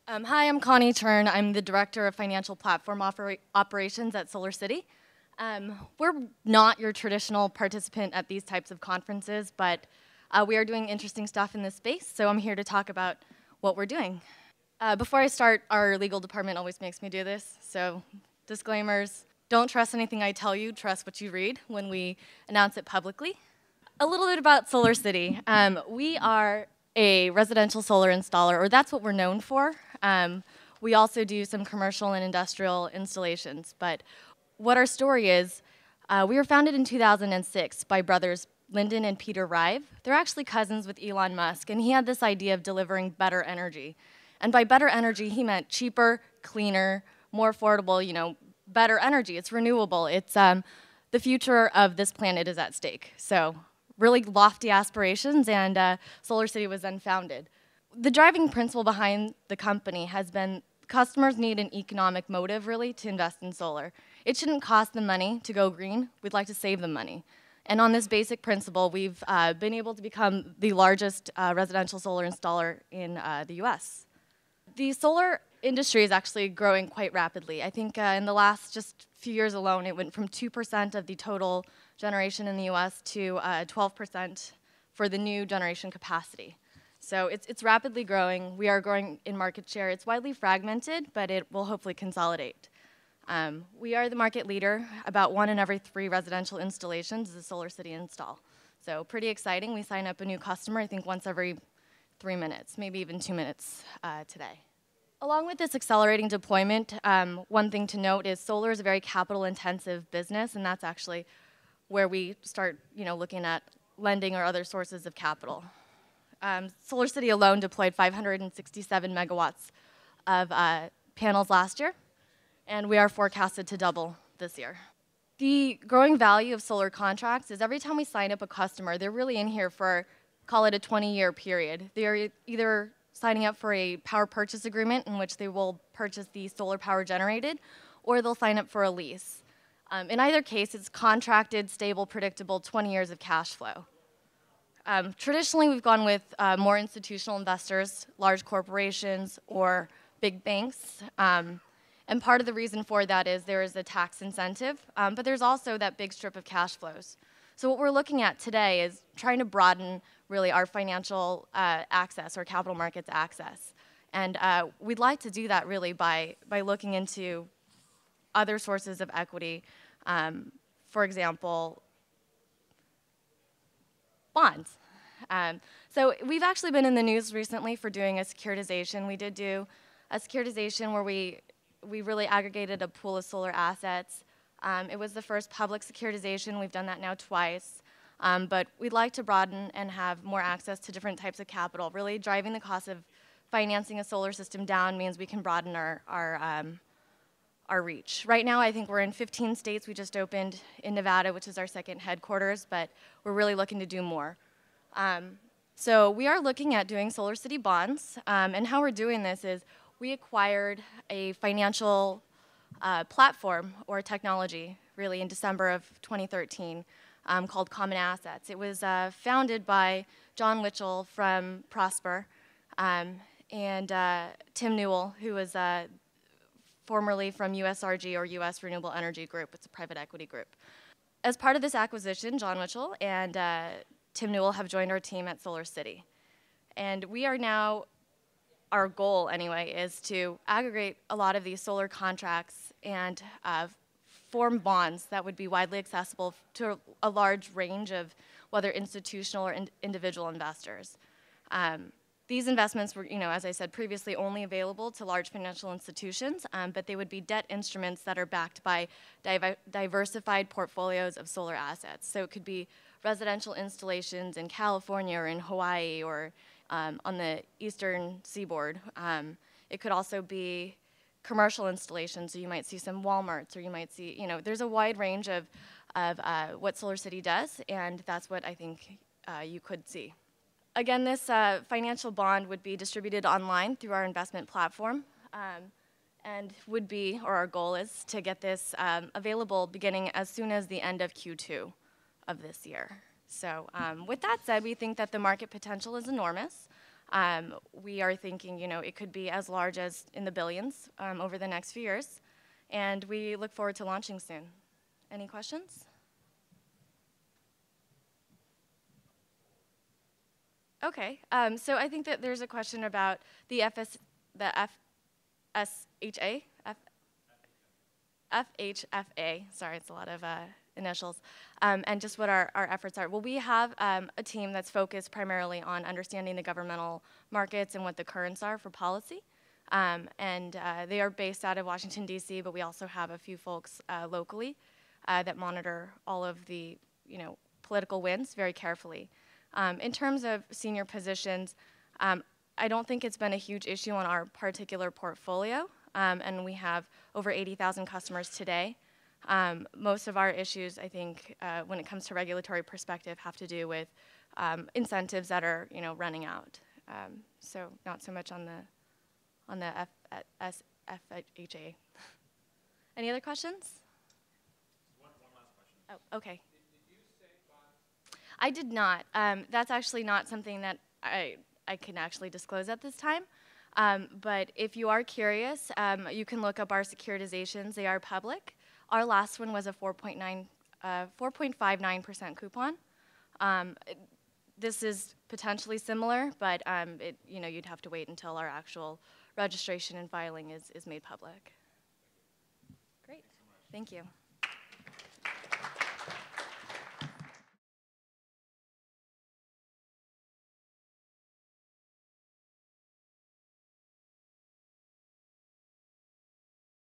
Hi, I'm Connie Turn. I'm the Director of Financial Platform Operations at SolarCity. We're not your traditional participant at these types of conferences, but we are doing interesting stuff in this space, so I'm here to talk about what we're doing. Before I start, our legal department always makes me do this, so disclaimers. Don't trust anything I tell you, trust what you read when we announce it publicly. A little bit about SolarCity. We are a residential solar installer, or that's what we're known for. We also do some commercial and industrial installations, but what our story is, we were founded in 2006 by brothers Lyndon and Peter Rive. They're actually cousins with Elon Musk, and he had this idea of delivering better energy. And by better energy, he meant cheaper, cleaner, more affordable, better energy. It's renewable. It's the future of this planet is at stake. So really lofty aspirations, and SolarCity was then founded. The driving principle behind the company has been customers need an economic motive, really, to invest in solar. It shouldn't cost them money to go green. We'd like to save them money. And on this basic principle, we've been able to become the largest residential solar installer in the US. The solar industry is actually growing quite rapidly. I think in the last just few years alone, it went from 2% of the total generation in the US to 12% for the new generation capacity. So it's rapidly growing. We are growing in market share. It's widely fragmented, but it will hopefully consolidate. We are the market leader. About 1 in every 3 residential installations is a SolarCity install. So pretty exciting. We sign up a new customer, I think, once every 3 minutes, maybe even 2 minutes today. Along with this accelerating deployment, one thing to note is solar is a very capital-intensive business, and that's actually where we start looking at lending or other sources of capital. SolarCity alone deployed 567 megawatts of panels last year, and we are forecasted to double this year. The growing value of solar contracts is every time we sign up a customer, they're really in here for, call it a 20-year period. They're either signing up for a power purchase agreement in which they will purchase the solar power generated, or they'll sign up for a lease. In either case, it's contracted, stable, predictable, 20 years of cash flow. Traditionally, we've gone with more institutional investors, large corporations, or big banks. And part of the reason for that is there is a tax incentive, but there's also that big strip of cash flows. So what we're looking at today is trying to broaden, really, our financial access, or capital markets access. And we'd like to do that, really, by looking into other sources of equity. For example, bonds. So we've actually been in the news recently for doing a securitization. We did do a securitization where we really aggregated a pool of solar assets. It was the first public securitization. We've done that now twice. But we'd like to broaden and have more access to different types of capital. Really driving the cost of financing a solar system down means we can broaden our reach. Right now, I think we're in 15 states. We just opened in Nevada, which is our second headquarters, but we're really looking to do more. So we are looking at doing SolarCity bonds, and how we're doing this is we acquired a financial platform or technology, really, in December of 2013 called Common Assets. It was founded by John Witchell from Prosper and Tim Newell, who was formerly from USRG, or US Renewable Energy Group. It's a private equity group. As part of this acquisition, John Witchell and Tim Newell have joined our team at SolarCity. And we are now, our goal anyway, is to aggregate a lot of these solar contracts and form bonds that would be widely accessible to a large range of whether institutional or individual investors. These investments were, as I said previously, only available to large financial institutions, but they would be debt instruments that are backed by diversified portfolios of solar assets. So it could be residential installations in California or in Hawaii or on the eastern seaboard. It could also be commercial installations, so you might see some Walmarts, or you might see, there's a wide range of what SolarCity does, and that's what I think you could see. Again, this financial bond would be distributed online through our investment platform, and would be, or our goal is, to get this available beginning as soon as the end of Q2 of this year. So with that said, we think that the market potential is enormous. We are thinking, it could be as large as in the billions over the next few years, and we look forward to launching soon. Any questions? Okay, so I think that there's a question about the FHFA, sorry, it's a lot of initials, and just what our efforts are. Well, we have a team that's focused primarily on understanding the governmental markets and what the currents are for policy. And they are based out of Washington, D.C., but we also have a few folks locally that monitor all of the, political winds very carefully. In terms of senior positions, I don't think it's been a huge issue on our particular portfolio, and we have over 80,000 customers today. Most of our issues, I think, when it comes to regulatory perspective, have to do with incentives that are, running out. So not so much on the FHA. Any other questions? One last question. Oh, okay. Did you say bonds? I did not. That's actually not something that I can actually disclose at this time. But if you are curious, you can look up our securitizations. They are public. Our last one was a 4.59% coupon. This is potentially similar, but you'd have to wait until our actual registration and filing is made public. Great. Thanks so much. Thank you.